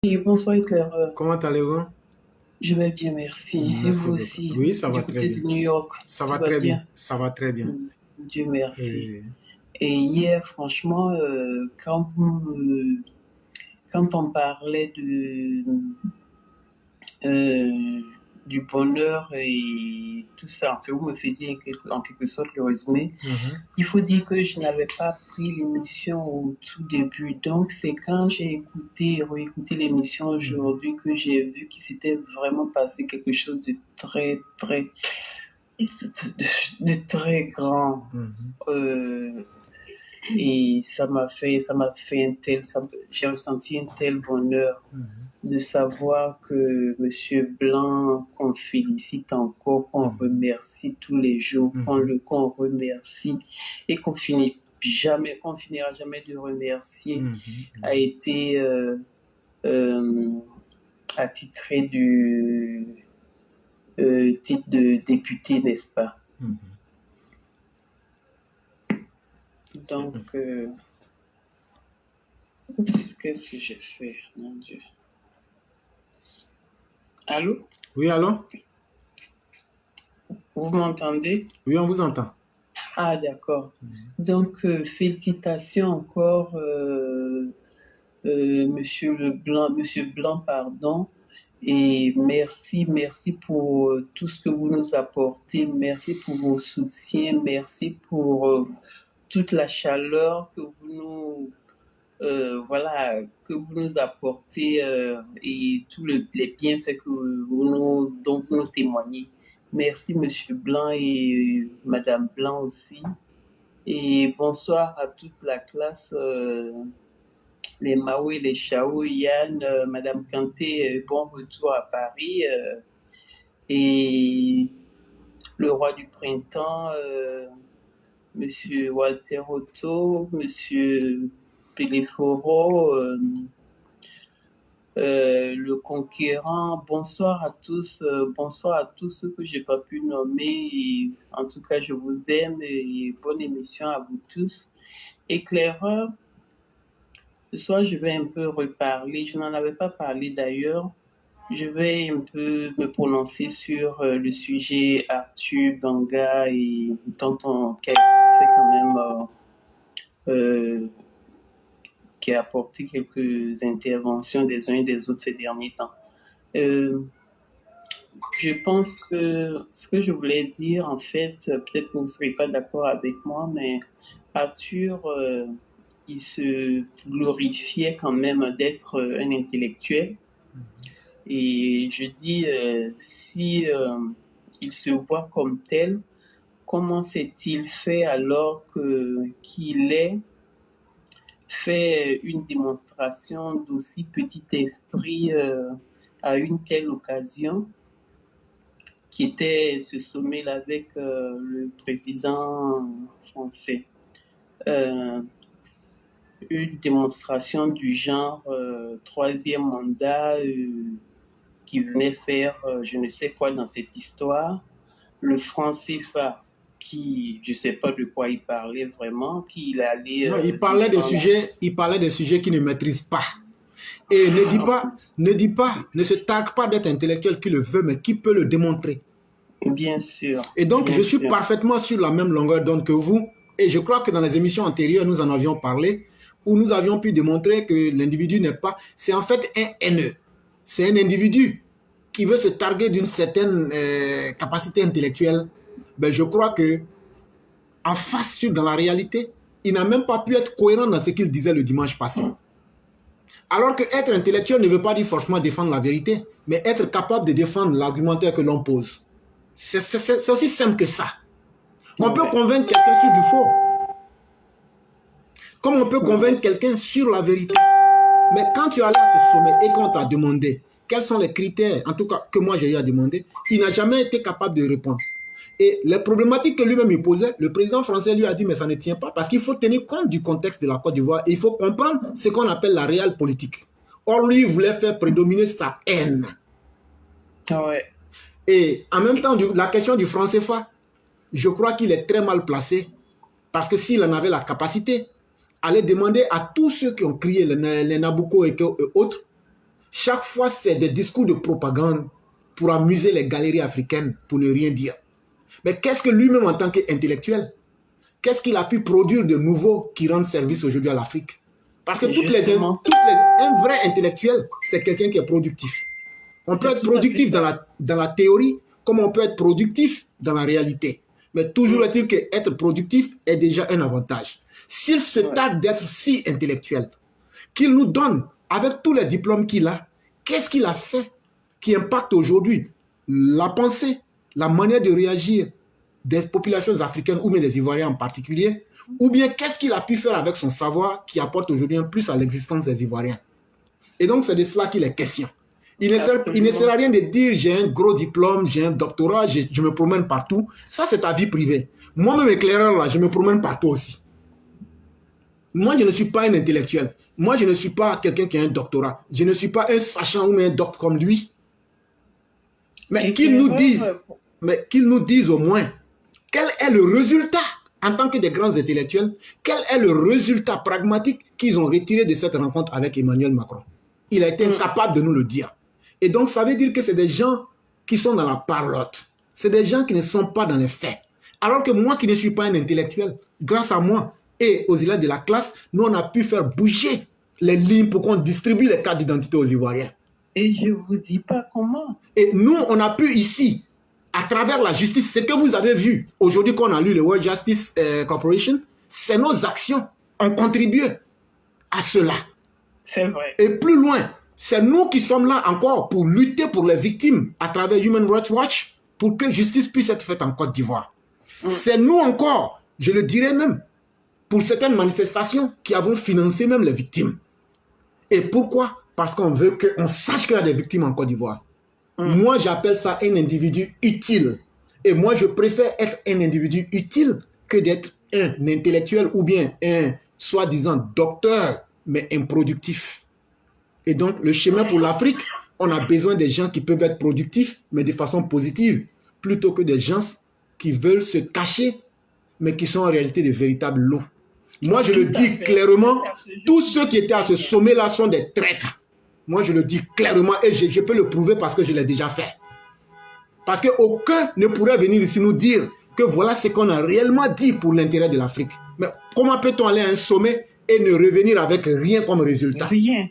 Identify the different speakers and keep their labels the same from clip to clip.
Speaker 1: Oui, bonsoir Claire.
Speaker 2: Comment allez-vous?
Speaker 1: Je vais bien, merci. Et
Speaker 2: Merci
Speaker 1: vous
Speaker 2: beaucoup.
Speaker 1: aussi,
Speaker 2: Oui, ça va
Speaker 1: du
Speaker 2: très
Speaker 1: côté de
Speaker 2: bien.
Speaker 1: New York,
Speaker 2: Ça
Speaker 1: tout
Speaker 2: va
Speaker 1: va
Speaker 2: très bien.
Speaker 1: bien?
Speaker 2: Ça va très bien.
Speaker 1: Dieu merci.
Speaker 2: Et-
Speaker 1: Et hier, franchement, quand on parlait euh, du bonheur et tout ça, en fait, vous me faisiez en quelque sorte le résumé.
Speaker 2: Mhm.
Speaker 1: Il faut dire que je n'avais pas pris l'émission au tout début. Donc, c'est quand j'ai écouté et réécouté l'émission
Speaker 2: Mhm.
Speaker 1: aujourd'hui que j'ai vu qu'il s'était vraiment passé quelque chose de très, très, de très grand.
Speaker 2: Mhm.
Speaker 1: Euh, et ça m'a fait j'ai ressenti un tel bonheur
Speaker 2: Mhm.
Speaker 1: de savoir que Monsieur Blanc, qu'on félicite encore, qu'on
Speaker 2: Mhm.
Speaker 1: remercie tous les jours,
Speaker 2: Mhm.
Speaker 1: qu'on remercie et qu'on finira jamais de remercier,
Speaker 2: Mhm.
Speaker 1: a été euh, attitré du titre de député, n'est-ce pas?
Speaker 2: Mhm.
Speaker 1: Donc, qu'est-ce que j'ai fait, mon Dieu? Allô?
Speaker 2: Oui, allô?
Speaker 1: Vous m'entendez?
Speaker 2: Oui, on vous entend.
Speaker 1: Ah, d'accord.
Speaker 2: Mhm.
Speaker 1: Donc, félicitations encore, Monsieur Blanc, pardon, et merci pour tout ce que vous nous apportez, merci pour vos soutiens, merci pour toute la chaleur que voilà, que vous nous apportez et tous les bienfaits dont vous nous témoignez. Merci, Monsieur Blanc et Madame Blanc aussi. Et bonsoir à toute la classe, les Maui, les Chao, Yann, Madame Kanté, bon retour à Paris. Et le roi du printemps, Monsieur Walter Otto, Monsieur Peleforo, le conquérant. Bonsoir à tous ceux que j'ai pas pu nommer. Et en tout cas, je vous aime et bonne émission à vous tous. Éclaireur, ce soir, je vais un peu reparler. Je n'en avais pas parlé d'ailleurs. Je vais un peu me prononcer sur le sujet Arthur Banga et qui a fait quand même, qui a apporté quelques interventions des uns et des autres ces derniers temps. Euh, je pense que ce que je voulais dire, en fait, peut-être que vous ne serez pas d'accord avec moi, mais Arthur, il se glorifiait quand même d'être un intellectuel. Et je dis, si il se voit comme tel, comment s'est-il fait alors qu'il ait fait une démonstration d'aussi petit esprit à une telle occasion, qui était ce sommet-là avec le président français. Euh, une démonstration du genre troisième mandat qui venait faire je ne sais quoi dans cette histoire. Le franc CFA qui, je ne sais pas de quoi il parlait vraiment, qu'il allait
Speaker 2: Non,
Speaker 1: défendre.
Speaker 2: il parlait des sujets qu'il ne maîtrise pas. Et ne dis
Speaker 1: En
Speaker 2: pas,
Speaker 1: plus,
Speaker 2: ne dis pas, ne se targue pas d'être intellectuel qui le veut, mais qui peut le démontrer.
Speaker 1: bien sûr,
Speaker 2: Et donc,
Speaker 1: bien
Speaker 2: je suis
Speaker 1: sûr.
Speaker 2: parfaitement sur la même longueur d'onde que vous. Et je crois que dans les émissions antérieures, nous en avions parlé, où nous avions pu démontrer que l'individu n'est pas... C'est en fait un haineux. C'est un individu qui veut se targuer d'une certaine capacité intellectuelle. Ben, je crois que en face, dans la réalité, il n'a même pas pu être cohérent dans ce qu'il disait le dimanche passé. Alors que être intellectuel ne veut pas dire forcément défendre la vérité, mais être capable de défendre l'argumentaire que l'on pose. C'est aussi simple que ça. On peut
Speaker 1: Ouais.
Speaker 2: convaincre quelqu'un sur du faux, comme on peut convaincre quelqu'un sur la vérité. Mais quand tu es allé à ce sommet et qu'on t'a demandé quels sont les critères, en tout cas que moi j'ai eu à demander, il n'a jamais été capable de répondre. Et les problématiques que lui-même il posait, le président français lui a dit mais ça ne tient pas parce qu'il faut tenir compte du contexte de la Côte d'Ivoire et il faut comprendre ce qu'on appelle la réelle politique. Or lui, il voulait faire prédominer sa haine.
Speaker 1: Ouais.
Speaker 2: Et en même temps, la question du franc CFA, je crois qu'il est très mal placé parce que s'il en avait la capacité, aller demander à tous ceux qui ont crié les Nabucco et autres, chaque fois, c'est des discours de propagande pour amuser les galeries africaines, pour ne rien dire. Mais qu'est-ce que lui-même, en tant qu'intellectuel, qu'est-ce qu'il a pu produire de nouveau qui rende service aujourd'hui à l'Afrique? Parce que un vrai intellectuel, c'est quelqu'un qui est productif. On peut être productif dans la théorie, comme on peut être productif dans la réalité. Mais toujours est-il qu'être productif est déjà un avantage. S'il se tarde d'être si intellectuel, qu'il nous donne, avec tous les diplômes qu'il a, qu'est-ce qu'il a fait qui impacte aujourd'hui la pensée, la manière de réagir des populations africaines ou même des Ivoiriens en particulier, ou bien qu'est-ce qu'il a pu faire avec son savoir qui apporte aujourd'hui un plus à l'existence des Ivoiriens. Et donc c'est de cela qu'il est question. Il ne sert à rien de dire j'ai un gros diplôme, j'ai un doctorat, je me promène partout. Ça, c'est ta vie privée. Moi-même, éclaireur, là, je me promène partout aussi. Moi, je ne suis pas un intellectuel. Moi, je ne suis pas quelqu'un qui a un doctorat. Je ne suis pas un sachant ou un docteur comme lui. Mais qu'il nous dise au moins quel est le résultat en tant que des grands intellectuels, quel est le résultat pragmatique qu'ils ont retiré de cette rencontre avec Emmanuel Macron. Il a été incapable de nous le dire. Et donc, ça veut dire que c'est des gens qui sont dans la parlotte. C'est des gens qui ne sont pas dans les faits. Alors que moi qui ne suis pas un intellectuel, grâce à moi et aux élèves de la classe, nous, on a pu faire bouger les lignes pour qu'on distribue les cartes d'identité aux Ivoiriens.
Speaker 1: Et je ne vous dis pas comment.
Speaker 2: Et nous, on a pu ici, à travers la justice, ce que vous avez vu aujourd'hui qu'on a lu le World Justice Corporation, c'est nos actions ont contribué à cela.
Speaker 1: C'est vrai.
Speaker 2: Et plus loin, c'est nous qui sommes là encore pour lutter pour les victimes à travers Human Rights Watch pour que justice puisse être faite en Côte d'Ivoire. C'est nous encore, je le dirais même, pour certaines manifestations qui avons financé même les victimes. Et pourquoi? Parce qu'on veut qu'on sache qu'il y a des victimes en Côte d'Ivoire. Moi, j'appelle ça un individu utile. Et moi, je préfère être un individu utile que d'être un intellectuel ou bien un soi-disant docteur, mais improductif. Et donc, le chemin pour l'Afrique, on a besoin des gens qui peuvent être productifs, mais de façon positive, plutôt que des gens qui veulent se cacher, mais qui sont en réalité de véritables loups. Moi, je le dis clairement, tous ceux qui étaient à ce sommet-là sont des traîtres. Moi, je le dis clairement et je peux le prouver parce que je l'ai déjà fait. Parce qu'aucun ne pourrait venir ici nous dire que voilà ce qu'on a réellement dit pour l'intérêt de l'Afrique. Mais comment peut-on aller à un sommet et ne revenir avec rien comme résultat?
Speaker 1: Rien.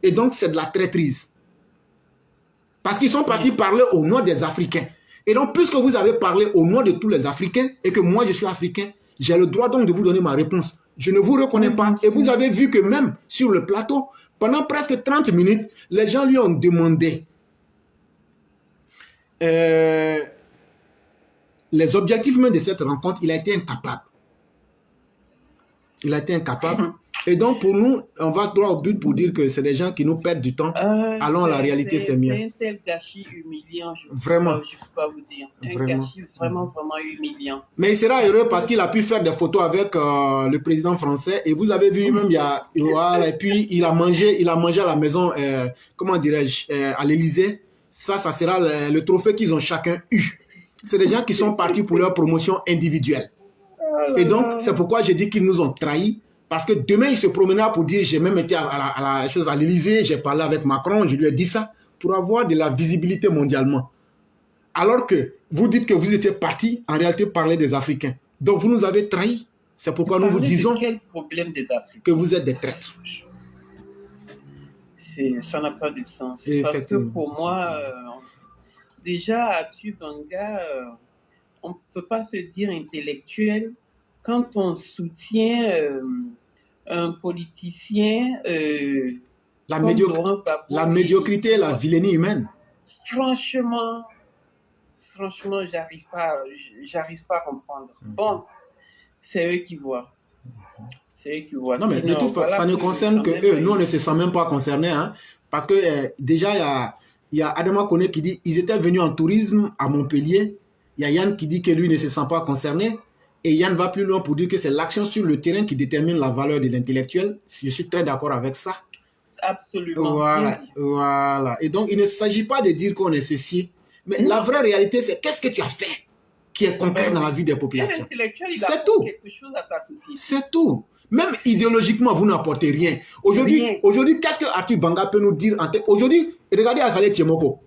Speaker 2: Et donc, c'est de la traîtrise. Parce qu'ils sont partis parler au nom des Africains. Et donc, puisque vous avez parlé au nom de tous les Africains et que moi, je suis africain, j'ai le droit donc de vous donner ma réponse. Je ne vous reconnais pas. Et vous avez vu que même sur le plateau, pendant presque 30 minutes, les gens lui ont demandé les objectifs même de cette rencontre. Il a été incapable. Il a été incapable. Et donc, pour nous, on va droit au but pour dire que c'est des gens qui nous perdent du temps. Alors, la réalité, c'est mieux.
Speaker 1: C'est un tel gâchis humiliant, je ne peux pas vous dire. Un gâchis vraiment, vraiment humiliant.
Speaker 2: Mais il sera heureux parce qu'il a pu faire des photos avec le président français. Et vous avez vu, même, voilà, et puis, il a mangé à la maison, comment dirais-je, à l'Élysée. Ça sera le trophée qu'ils ont chacun eu. C'est des gens qui sont partis pour leur promotion individuelle. Et donc, c'est pourquoi j'ai dit qu'ils nous ont trahis. Parce que demain, il se promènera pour dire, j'ai même été à l'Élysée, j'ai parlé avec Macron, je lui ai dit ça, pour avoir de la visibilité mondialement. Alors que vous dites que vous étiez parti, en réalité, parler des Africains. Donc, vous nous avez trahis. C'est pourquoi nous vous disons
Speaker 1: quel problème des Africains?
Speaker 2: Que vous êtes des traîtres.
Speaker 1: Ça n'a pas de sens. Parce que pour moi, déjà, à Tubanga, on ne peut pas se dire intellectuel quand on soutient un politicien...
Speaker 2: la médiocrité, la vilainie humaine.
Speaker 1: Franchement, j'arrive pas à comprendre. Bon, c'est eux qui voient. C'est eux qui voient.
Speaker 2: Non, mais de toute façon, ça ne concerne que eux. Nous, on ne se sent même pas concernés. Hein, parce que déjà, il y a Adama Kone qui dit ils étaient venus en tourisme à Montpellier. Il y a Yann qui dit que lui ne se sent pas concerné. Et Yann va plus loin pour dire que c'est l'action sur le terrain qui détermine la valeur de l'intellectuel. Je suis très d'accord avec ça.
Speaker 1: Absolument.
Speaker 2: Voilà. Et donc, il ne s'agit pas de dire qu'on est ceci. Mais la vraie réalité, c'est qu'est-ce que tu as fait qui est concret dans la vie des populations.
Speaker 1: L'intellectuel, il a quelque chose à t'associer.
Speaker 2: C'est tout. Même idéologiquement, vous n'apportez rien. Aujourd'hui, qu'est-ce que Arthur Banga peut nous dire aujourd'hui, regardez Azaleh Tiemoko.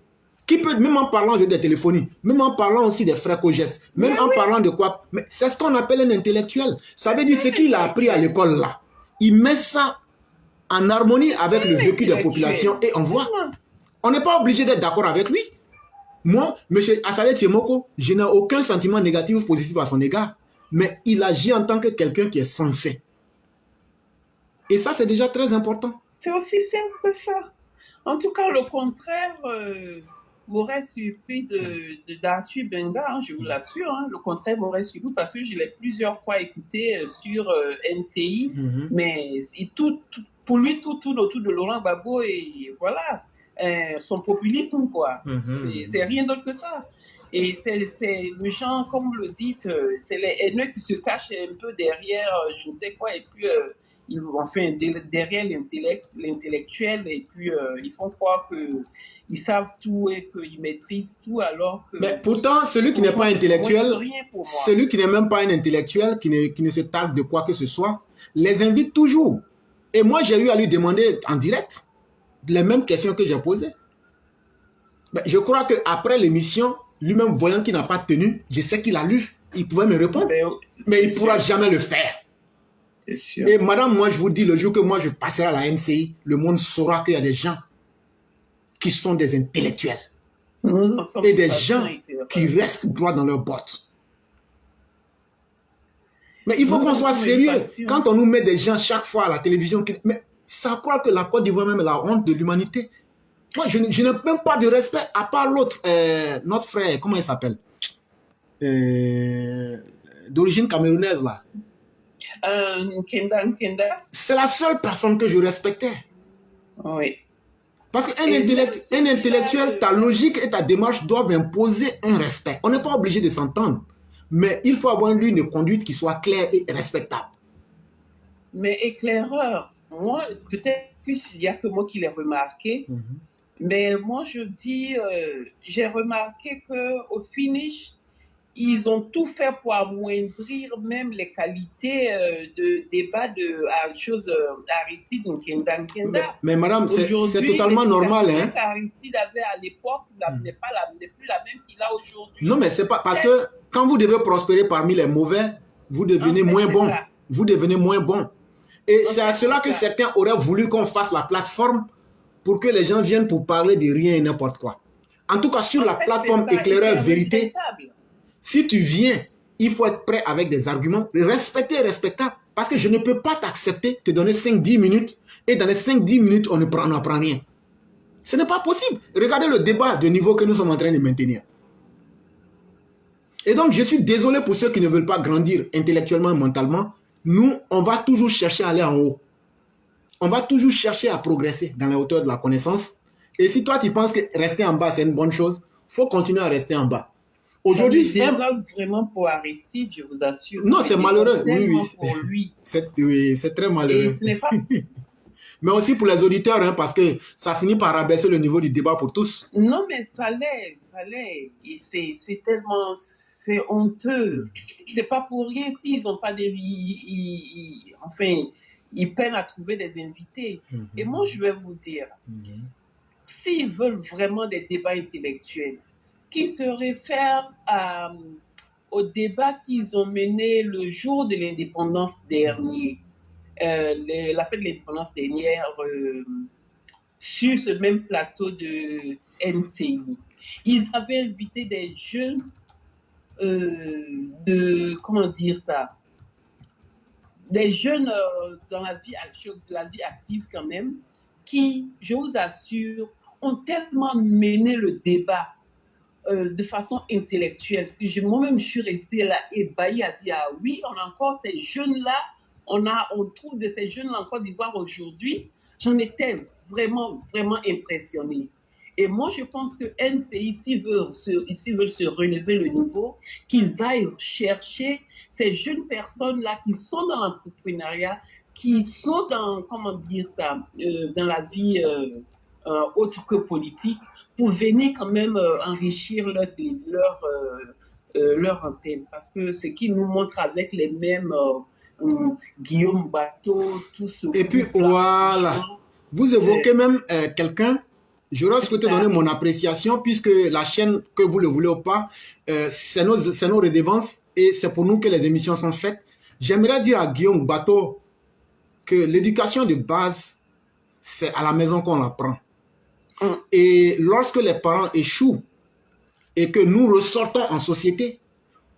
Speaker 2: Qui peut, même en parlant de téléphonie, même en parlant aussi des frères Cogès, même en parlant de quoi, mais c'est ce qu'on appelle un intellectuel. Ça veut dire ce qu'il a appris à l'école là. Il met ça en harmonie avec le vécu des populations et on voit. On n'est pas obligé d'être d'accord avec lui. Moi, M. Azaleh Tiemoko, je n'ai aucun sentiment négatif ou positif à son égard, mais il agit en tant que quelqu'un qui est sensé. Et ça, c'est déjà très important.
Speaker 1: C'est aussi simple que ça. En tout cas, le contraire m'aurait surpris d'Arthur Benga, hein, je vous l'assure. Hein, le contraire m'aurait surpris parce que je l'ai plusieurs fois écouté sur NCI, mais pour lui, tout tourne autour de Laurent Gbagbo et voilà, son populisme, quoi. C'est rien d'autre que ça. Et c'est le genre, comme vous le dites, c'est les haineux qui se cachent un peu derrière je ne sais quoi, et puis enfin, derrière l'intellectuel, et puis ils font croire qu'ils savent tout et qu'ils maîtrisent tout, alors que...
Speaker 2: Mais pourtant, celui qui n'est pas intellectuel, celui qui n'est même pas un intellectuel, qui ne se targue de quoi que ce soit, les invite toujours. Et moi, j'ai eu à lui demander en direct les mêmes questions que j'ai posées. Mais je crois qu'après l'émission, lui-même voyant qu'il n'a pas tenu, je sais qu'il a lu, il pouvait me répondre, mais il ne pourra jamais le faire. Et madame, moi je vous dis, le jour que moi je passerai à la NCI, le monde saura qu'il y a des gens qui sont des intellectuels et des gens qui restent droits dans leurs bottes. Mais il faut qu'on soit sérieux. Quand on nous met des gens chaque fois à la télévision, mais ça croit que la Côte d'Ivoire même est la honte de l'humanité. Moi, je n'ai même pas de respect, à part l'autre, notre frère, comment il s'appelle, d'origine camerounaise, là.
Speaker 1: Nkenda.
Speaker 2: C'est la seule personne que je respectais.
Speaker 1: Oui.
Speaker 2: Parce qu'un intellectuel, ta logique et ta démarche doivent imposer un respect. On n'est pas obligé de s'entendre. Mais il faut avoir une ligne de conduite qui soit claire et respectable.
Speaker 1: Mais éclaireur, moi, peut-être qu'il n'y a que moi qui l'ai remarqué, mais moi je dis, j'ai remarqué qu'au finish, ils ont tout fait pour amoindrir même les qualités de débat d'Aristide Nkenda.
Speaker 2: Mais madame, c'est totalement normal. Hein?
Speaker 1: Aristide avait à l'époque n'est plus la même qu'il a aujourd'hui.
Speaker 2: Non, mais c'est pas parce que quand vous devez prospérer parmi les mauvais, vous devenez moins bon. Vous devenez moins bon. Et c'est à cela que certains auraient voulu qu'on fasse la plateforme pour que les gens viennent pour parler de rien et n'importe quoi. En tout cas, sur la plateforme Éclaireur Vérité, si tu viens, il faut être prêt avec des arguments, respectable. Parce que je ne peux pas t'accepter, te donner 5-10 minutes, et dans les 5-10 minutes, on n'apprend rien. Ce n'est pas possible. Regardez le débat de niveau que nous sommes en train de maintenir. Et donc, je suis désolé pour ceux qui ne veulent pas grandir intellectuellement et mentalement. Nous, on va toujours chercher à aller en haut. On va toujours chercher à progresser dans la hauteur de la connaissance. Et si toi, tu penses que rester en bas, c'est une bonne chose, il faut continuer à rester en bas. Aujourd'hui,
Speaker 1: c'est vraiment pour Aristide, je vous assure.
Speaker 2: Non, c'est malheureux.
Speaker 1: Pour lui.
Speaker 2: C'est très malheureux.
Speaker 1: Et ce n'est pas...
Speaker 2: Mais aussi pour les auditeurs, hein, parce que ça finit par rabaisser le niveau du débat pour tous.
Speaker 1: Non, mais ça l'est. C'est tellement... C'est honteux. C'est pas pour rien s'ils n'ont pas des... Enfin, ils peinent à trouver des invités. Et moi, je vais vous dire, s'ils veulent vraiment des débats intellectuels, qui se réfèrent au débat qu'ils ont mené le jour de l'indépendance dernier, la fête de l'indépendance dernière, sur ce même plateau de NCI. Ils avaient invité des jeunes comment dire ça, des jeunes dans la vie active quand même, qui, je vous assure, ont tellement mené le débat de façon intellectuelle que moi-même je suis restée là ébahie à dire ah oui, on a encore ces jeunes-là, on trouve de ces jeunes-là en Côte d'Ivoire aujourd'hui. J'en étais vraiment impressionnée. Et moi, je pense que NCI, s'ils veulent se relever le niveau, qu'ils aillent chercher ces jeunes personnes-là qui sont dans l'entrepreneuriat, qui sont dans, comment dire ça, dans la vie autre que politique, pour venir quand même enrichir leur antenne. Parce que ce qu'ils nous montrent avec les mêmes Guillaume Bateau, tout ce
Speaker 2: Et puis
Speaker 1: groupe-là de
Speaker 2: voilà,
Speaker 1: gens.
Speaker 2: vous évoquez même quelqu'un, j'aurais souhaité
Speaker 1: Ça,
Speaker 2: donner mon appréciation puisque la chaîne, que vous le voulez ou pas, c'est nos redevances et c'est pour nous que les émissions sont faites. J'aimerais dire à Guillaume Bateau que l'éducation de base, c'est à la maison qu'on l'apprend. Et lorsque les parents échouent et que nous ressortons en société,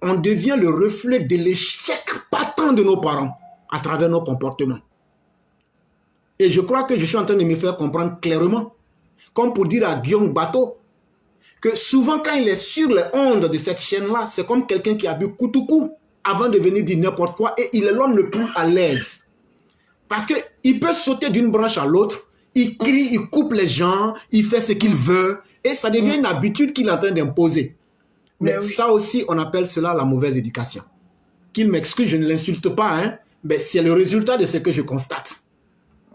Speaker 2: on devient le reflet de l'échec patent de nos parents à travers nos comportements. Et je crois que je suis en train de me faire comprendre clairement, comme pour dire à Guillaume Bateau, que souvent quand il est sur les ondes de cette chaîne-là, c'est comme quelqu'un qui a bu Koutoukou avant de venir dire n'importe quoi et il est l'homme le plus à l'aise. Parce qu'il peut sauter d'une branche à l'autre, il crie, il coupe les gens, il fait ce qu'il veut et ça devient une habitude qu'il est en train d'imposer. Mais oui, ça aussi, on appelle cela la mauvaise éducation. Qu'il m'excuse, je ne l'insulte pas, hein, mais c'est le résultat de ce que je constate.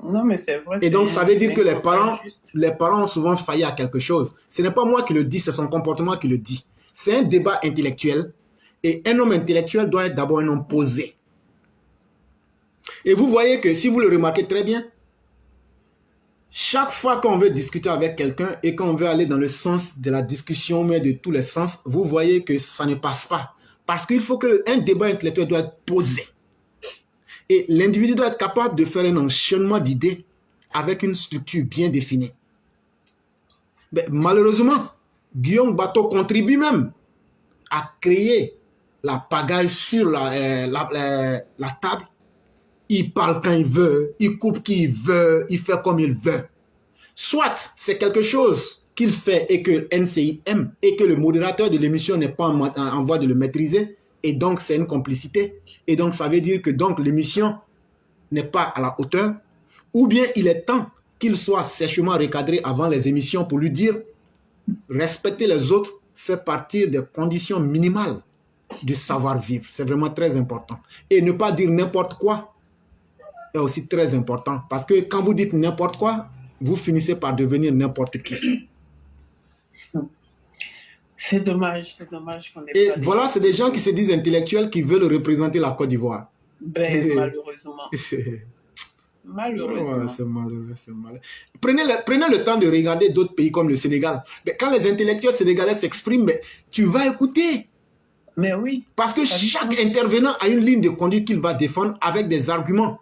Speaker 1: Non, mais c'est vrai.
Speaker 2: Et donc, ça veut dire que les parents ont souvent failli à quelque chose. Ce n'est pas moi qui le dis, c'est son comportement qui le dit. C'est un débat intellectuel. Et un homme intellectuel doit être d'abord un homme posé. Et vous voyez que, si vous le remarquez très bien, chaque fois qu'on veut discuter avec quelqu'un et qu'on veut aller dans le sens de la discussion, mais de tous les sens, vous voyez que ça ne passe pas. Parce qu'il faut qu'un débat intellectuel doit être posé. Et l'individu doit être capable de faire un enchaînement d'idées avec une structure bien définie. Mais malheureusement, Guillaume Bateau contribue même à créer la pagaille sur la table. Il parle quand il veut, il coupe qui il veut, il fait comme il veut. Soit c'est quelque chose qu'il fait et que NCI aime et que le modérateur de l'émission n'est pas en voie de le maîtriser, et donc c'est une complicité. Et donc ça veut dire que l'émission n'est pas à la hauteur, ou bien il est temps qu'il soit sèchement recadré avant les émissions pour lui dire respecter les autres fait partie des conditions minimales du savoir-vivre. C'est vraiment très important. Et ne pas dire n'importe quoi est aussi très important, parce que quand vous dites n'importe quoi, vous finissez par devenir n'importe qui.
Speaker 1: C'est dommage qu'on ait
Speaker 2: et pas voilà, c'est des gens qui se disent intellectuels qui veulent représenter la Côte d'Ivoire.
Speaker 1: Ben, malheureusement. Malheureusement.
Speaker 2: C'est malheureux, c'est malheureux. Prenez le temps de regarder d'autres pays comme le Sénégal. Mais quand les intellectuels sénégalais s'expriment, tu vas écouter.
Speaker 1: Mais oui.
Speaker 2: Parce que chaque intervenant a une ligne de conduite qu'il va défendre avec des arguments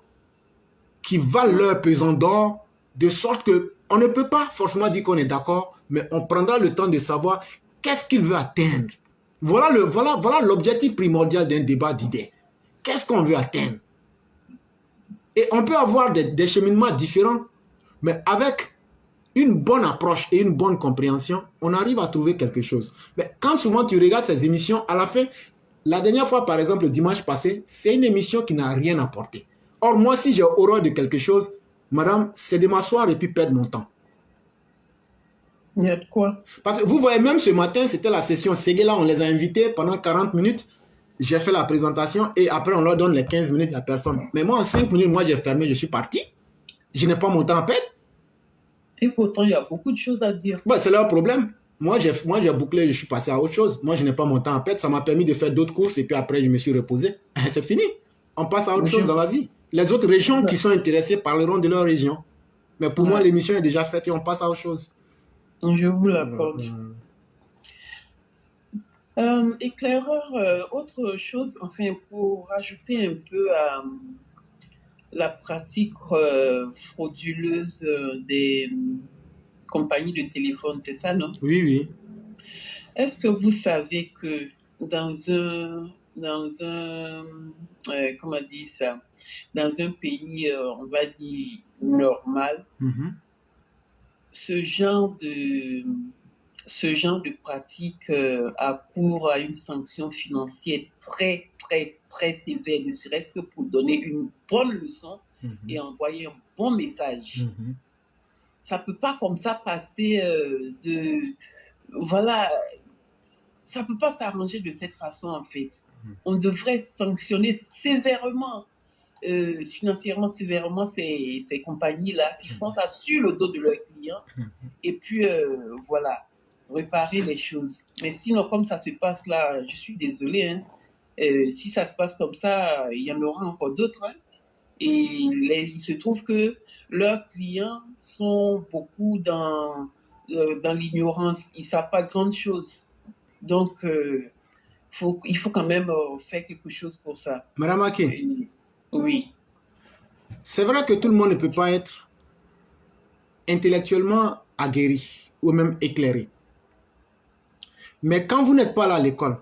Speaker 2: qui valent leur pesant d'or, de sorte qu'on ne peut pas forcément dire qu'on est d'accord, mais on prendra le temps de savoir qu'est-ce qu'il veut atteindre. Voilà l'objectif primordial d'un débat d'idées. Qu'est-ce qu'on veut atteindre? Et on peut avoir des cheminements différents, mais avec une bonne approche et une bonne compréhension, on arrive à trouver quelque chose. Mais quand souvent tu regardes ces émissions, à la fin, la dernière fois, par exemple, le dimanche passé, c'est une émission qui n'a rien apporté. Or, moi, si j'ai horreur de quelque chose, madame, c'est de m'asseoir et puis perdre mon temps.
Speaker 1: Il y a de quoi?
Speaker 2: Parce que vous voyez, même ce matin, c'était la session Séguéla, on les a invités pendant 40 minutes. J'ai fait la présentation et après, on leur donne les 15 minutes à la personne. Mais moi, en 5 minutes, moi, j'ai fermé, je suis parti. Je n'ai pas mon temps à perdre.
Speaker 1: Et pourtant, il y a beaucoup de choses à dire.
Speaker 2: Bah, c'est leur problème. Moi, j'ai bouclé, je suis passé à autre chose. Moi, je n'ai pas mon temps à perdre. Ça m'a permis de faire d'autres courses et puis après, je me suis reposé. C'est fini. On passe à autre chose dans la vie. Les autres régions qui sont intéressées parleront de leur région. Mais pour moi, l'émission est déjà faite et on passe à autre chose.
Speaker 1: Je vous l'accorde. Éclaireur, autre chose, enfin, pour rajouter un peu à la pratique frauduleuse des compagnies de téléphone, c'est ça, non?
Speaker 2: Oui, oui.
Speaker 1: Est-ce que vous savez que comment dire ça, dans un pays, on va dire, normal, ce genre de pratique a cours à une sanction financière très, très, très sévère, ne serait-ce que pour donner une bonne leçon et envoyer un bon message. Ça ne peut pas comme ça passer voilà, ça ne peut pas s'arranger de cette façon en fait. On devrait sanctionner sévèrement, financièrement sévèrement ces compagnies-là qui font ça sur le dos de leurs clients et puis voilà, réparer les choses. Mais sinon, comme ça se passe là, je suis désolée, hein, Si ça se passe comme ça, il y en aura encore d'autres. Hein. Et il se trouve que leurs clients sont beaucoup dans l'ignorance. Ils ne savent pas grand-chose. Donc, il faut quand même faire quelque chose pour ça.
Speaker 2: Madame Ake,
Speaker 1: oui.
Speaker 2: C'est vrai que tout le monde ne peut pas être intellectuellement aguerri ou même éclairé. Mais quand vous n'êtes pas là à l'école,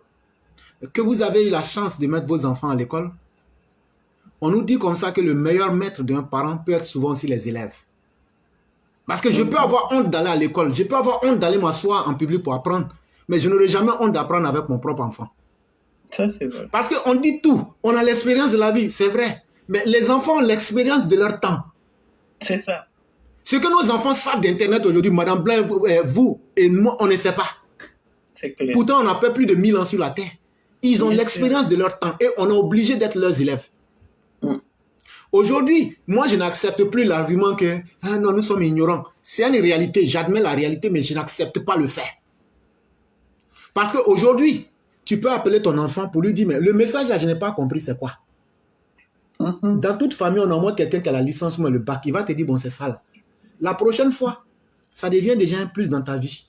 Speaker 2: que vous avez eu la chance de mettre vos enfants à l'école, on nous dit comme ça que le meilleur maître d'un parent peut être souvent aussi les élèves. Parce que je peux avoir honte d'aller à l'école, je peux avoir honte d'aller m'asseoir en public pour apprendre, mais je n'aurai jamais honte d'apprendre avec mon propre enfant.
Speaker 1: Ça, c'est vrai.
Speaker 2: Parce qu'on dit tout, on a l'expérience de la vie, c'est vrai. Mais les enfants ont l'expérience de leur temps.
Speaker 1: C'est ça.
Speaker 2: Ce que nos enfants savent d'Internet aujourd'hui, Madame Blain, vous et moi, on ne sait pas.
Speaker 1: C'est clair.
Speaker 2: Pourtant, on a fait plus de 1000 ans sur la Terre. Ils ont l'expérience de leur temps et on est obligé d'être leurs élèves. Aujourd'hui, moi, je n'accepte plus l'argument que non, nous sommes ignorants. C'est une réalité, j'admets la réalité, mais je n'accepte pas le fait. Parce qu'aujourd'hui, tu peux appeler ton enfant pour lui dire, mais le message là, je n'ai pas compris, c'est quoi? Dans toute famille, on a au moins quelqu'un qui a la licence ou le bac. Il va te dire, bon, c'est ça là. La prochaine fois, ça devient déjà un plus dans ta vie.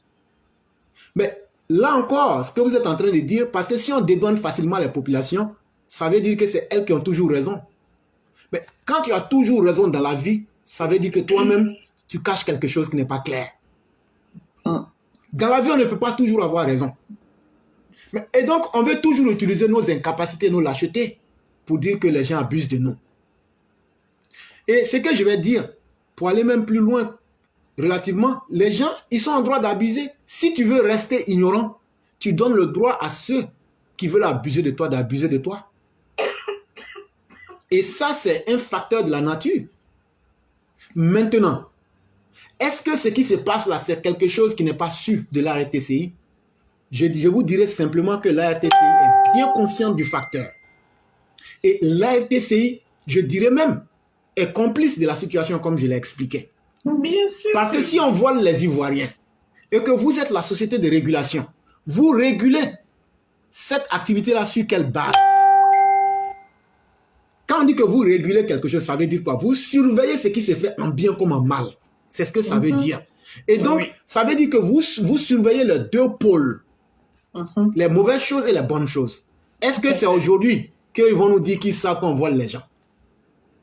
Speaker 2: Mais là encore, ce que vous êtes en train de dire, parce que si on dédouane facilement les populations, ça veut dire que c'est elles qui ont toujours raison. Mais quand tu as toujours raison dans la vie, ça veut dire que toi-même, tu caches quelque chose qui n'est pas clair. Dans la vie, on ne peut pas toujours avoir raison. Et donc, on veut toujours utiliser nos incapacités, nos lâchetés, pour dire que les gens abusent de nous. Et ce que je vais dire, pour aller même plus loin, relativement, les gens, ils sont en droit d'abuser. Si tu veux rester ignorant, tu donnes le droit à ceux qui veulent abuser de toi, d'abuser de toi. Et ça, c'est un facteur de la nature. Maintenant, est-ce que ce qui se passe là, c'est quelque chose qui n'est pas sûr de la RTCI? Je vous dirais simplement que la RTCI est bien consciente du facteur. Et la RTCI, je dirais même, est complice de la situation comme je l'ai expliqué.
Speaker 1: Bien sûr.
Speaker 2: Parce que si on voit les Ivoiriens et que vous êtes la société de régulation, vous régulez cette activité-là sur quelle base? Quand on dit que vous régulez quelque chose, ça veut dire quoi? Vous surveillez ce qui se fait en bien comme en mal. C'est ce que ça veut dire. Et donc, ça veut dire que vous surveillez les deux pôles. Les mauvaises choses et les bonnes choses. Est-ce que c'est aujourd'hui qu'ils vont nous dire qu'ils savent qu'on vole les gens?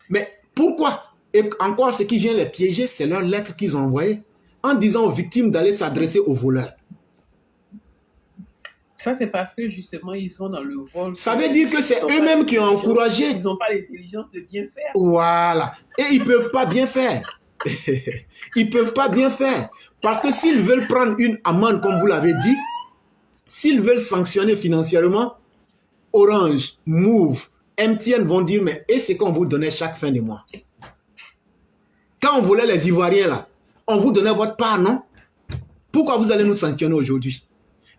Speaker 2: Mais pourquoi? Et encore, ce qui vient les piéger, c'est leur lettre qu'ils ont envoyée en disant aux victimes d'aller s'adresser aux voleurs.
Speaker 1: Ça, c'est parce que justement, ils sont dans le vol.
Speaker 2: Ça veut dire que c'est eux-mêmes qui ont encouragé.
Speaker 1: Ils n'ont pas l'intelligence de bien faire.
Speaker 2: Voilà. Et ils ne peuvent pas bien faire. Ils ne peuvent pas bien faire. Parce que s'ils veulent prendre une amende, comme vous l'avez dit, s'ils veulent sanctionner financièrement, Orange, Move, MTN vont dire, mais et c'est qu'on vous donnait chaque fin de mois. Quand on volait les Ivoiriens là, on vous donnait votre part, non? Pourquoi vous allez nous sanctionner aujourd'hui?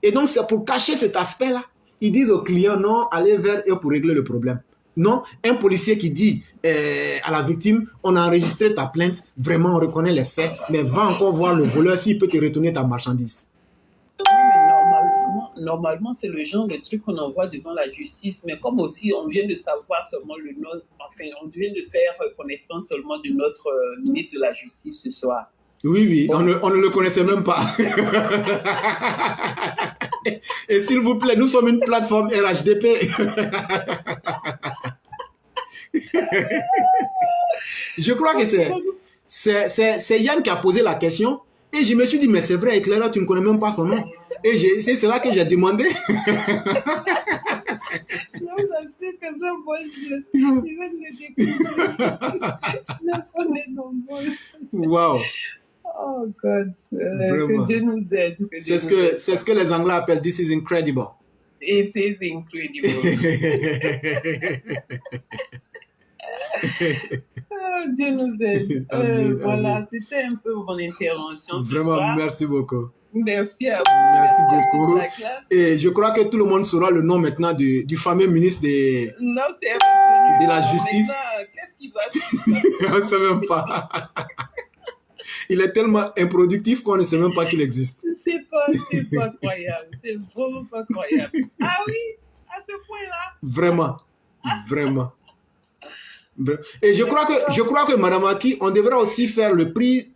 Speaker 2: Et donc, c'est pour cacher cet aspect-là. Ils disent aux clients, non, allez vers eux pour régler le problème. Non, un policier qui dit à la victime, on a enregistré ta plainte, vraiment on reconnaît les faits, mais va encore voir le voleur s'il peut te retourner ta marchandise.
Speaker 1: Oui, mais normalement c'est le genre de truc qu'on envoie devant la justice, mais comme aussi on vient de savoir seulement le nom, enfin on vient de faire connaissance seulement de notre ministre de la Justice ce soir.
Speaker 2: Oui, oui, bon. on ne le connaissait même pas. Et s'il vous plaît, nous sommes une plateforme RHDP. Je crois que c'est Yann qui a posé la question. Et je me suis dit, mais c'est vrai, Clara, tu ne connais même pas son nom. Et c'est là que j'ai demandé. Wow.
Speaker 1: Oh God, que Dieu nous aide.
Speaker 2: C'est ce que les Anglais appellent "This is incredible".
Speaker 1: It is incredible. Oh, Dieu nous aide. Voilà, c'était un peu mon intervention.
Speaker 2: Vraiment, merci beaucoup.
Speaker 1: Merci à vous.
Speaker 2: Merci beaucoup. Et je crois que tout le monde saura le nom maintenant du fameux ministre de la Justice.
Speaker 1: Qu'est-ce qu'il va faire?
Speaker 2: On ne sait même pas. Il est tellement improductif qu'on ne sait même pas qu'il existe.
Speaker 1: C'est pas croyable. C'est vraiment pas croyable. Ah oui, À ce point-là.
Speaker 2: Vraiment. Vraiment. Et je crois que Madame Aki, on devrait aussi faire le prix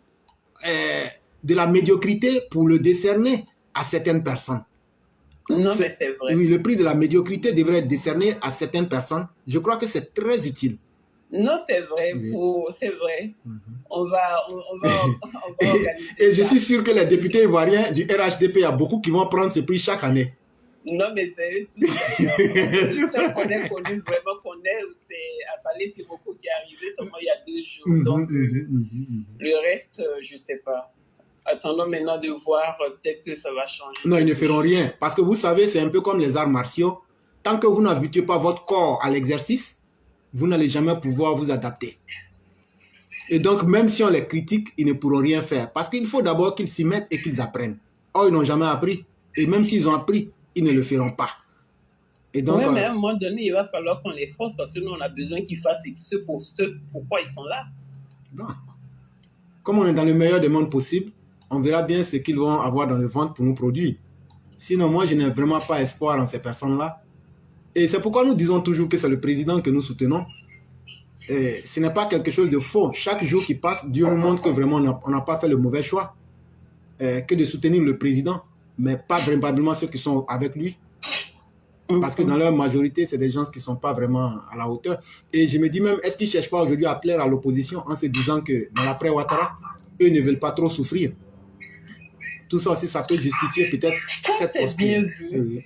Speaker 2: de la médiocrité pour le décerner à certaines personnes.
Speaker 1: Non, mais c'est vrai.
Speaker 2: Oui, le prix de la médiocrité devrait être décerné à certaines personnes. Je crois que c'est très utile.
Speaker 1: Non, c'est vrai.
Speaker 2: Oui.
Speaker 1: C'est vrai. On va organiser.
Speaker 2: Et je suis sûr que les députés ivoiriens du RHDP, il y a beaucoup qui vont prendre ce prix chaque année.
Speaker 1: Non, mais c'est eux tous d'ailleurs. Ceux qu'on a connus, vraiment qu'on est, c'est Atalé Tiroko qui est arrivé seulement il y a 2 jours. Donc, le reste, je ne sais pas. Attendons maintenant de voir, peut-être que ça va changer.
Speaker 2: Non, ils ne feront rien. Parce que vous savez, c'est un peu comme les arts martiaux. Tant que vous n'habituez pas votre corps à l'exercice, vous n'allez jamais pouvoir vous adapter. Et donc, même si on les critique, ils ne pourront rien faire. Parce qu'il faut d'abord qu'ils s'y mettent et qu'ils apprennent. Or, ils n'ont jamais appris. Et même s'ils ont appris, ils ne le feront pas.
Speaker 1: Et donc, oui, mais à un moment donné, il va falloir qu'on les force parce que nous, on a besoin qu'ils fassent ce pourquoi ils sont là.
Speaker 2: Bon. Comme on est dans le meilleur des mondes possibles, on verra bien ce qu'ils vont avoir dans le ventre pour nous produire. Sinon, moi, je n'ai vraiment pas espoir en ces personnes-là. Et c'est pourquoi nous disons toujours que c'est le président que nous soutenons. Et ce n'est pas quelque chose de faux. Chaque jour qui passe, Dieu nous montre que vraiment on n'a pas fait le mauvais choix. Que de soutenir le président, mais pas véritablement ceux qui sont avec lui. Parce que dans leur majorité, c'est des gens qui ne sont pas vraiment à la hauteur. Et je me dis même, est-ce qu'ils ne cherchent pas aujourd'hui à plaire à l'opposition en se disant que dans l'après-Ouattara, eux ne veulent pas trop souffrir. Tout ça aussi, ça peut justifier peut-être cette posture.
Speaker 1: C'est bien vu.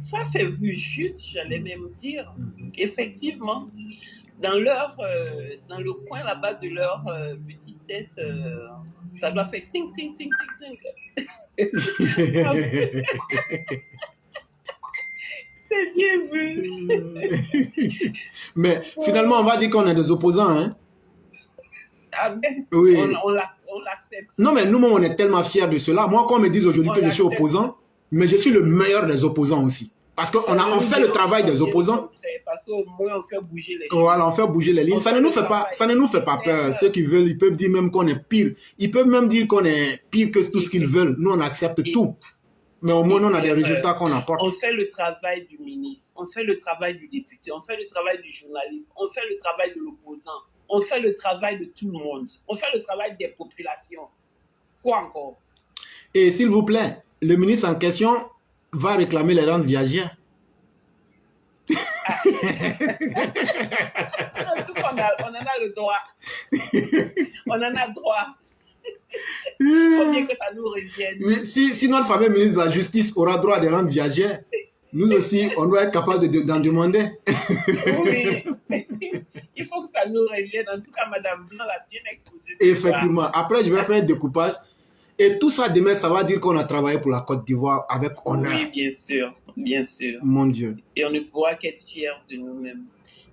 Speaker 1: Ça, c'est vu juste, j'allais même dire. Effectivement, dans le coin là-bas de leur petite tête, ça doit faire ting, ting, ting, ting, ting. C'est bien vu.
Speaker 2: Mais finalement, on va dire qu'on est des opposants. Hein?
Speaker 1: Ah ben,
Speaker 2: oui.
Speaker 1: On l'accepte.
Speaker 2: Non, mais nous-mêmes, on est tellement fiers de cela. Moi, quand on me dit aujourd'hui que je suis opposant, mais je suis le meilleur des opposants aussi. Parce qu'on on fait le travail des opposants.
Speaker 1: Parce qu'au moins, on fait bouger les lignes.
Speaker 2: Voilà, on fait bouger les lignes. Ça ne nous fait pas peur. Ceux qui veulent, ils peuvent dire même qu'on est pire. Ils peuvent même dire qu'on est pire que tout ce qu'ils veulent. Nous, on accepte tout. Mais au moins, on a des résultats qu'on apporte.
Speaker 1: On fait le travail du ministre, on fait le travail du député, on fait le travail du journaliste, on fait le travail de l'opposant, on fait le travail de tout le monde, on fait le travail des populations. Quoi encore?
Speaker 2: Et s'il vous plaît, le ministre en question va réclamer les rentes viagères.
Speaker 1: On en a le droit. On en a droit. Il faut bien que ça nous revienne.
Speaker 2: Oui, si notre fameux ministre de la Justice aura droit à des rentes viagères, nous aussi, on doit être capable d'en demander.
Speaker 1: Oui. Il faut que ça nous revienne. En tout cas, Madame Blanc l'a bien exposé.
Speaker 2: Effectivement. Après, je vais faire un découpage. Et tout ça, demain, ça va dire qu'on a travaillé pour la Côte d'Ivoire avec honneur.
Speaker 1: Oui, bien sûr. Bien sûr.
Speaker 2: Mon Dieu.
Speaker 1: Et on ne pourra qu'être fiers de nous-mêmes.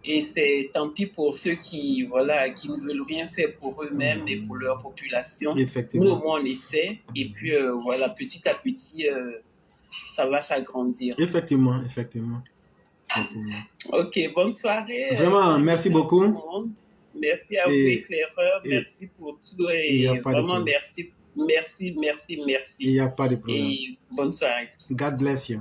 Speaker 1: Et c'est tant pis pour ceux qui ne veulent rien faire pour eux-mêmes et pour leur population.
Speaker 2: Effectivement.
Speaker 1: Nous, au moins, on essaie. Et puis, petit à petit, ça va s'agrandir.
Speaker 2: Effectivement.
Speaker 1: Ok, bonne soirée.
Speaker 2: Vraiment, merci beaucoup.
Speaker 1: Merci à vous, éclaireurs. Merci pour tout. Et vraiment, merci.
Speaker 2: Il n'y a pas de problème.
Speaker 1: Et bonne soirée.
Speaker 2: God bless you.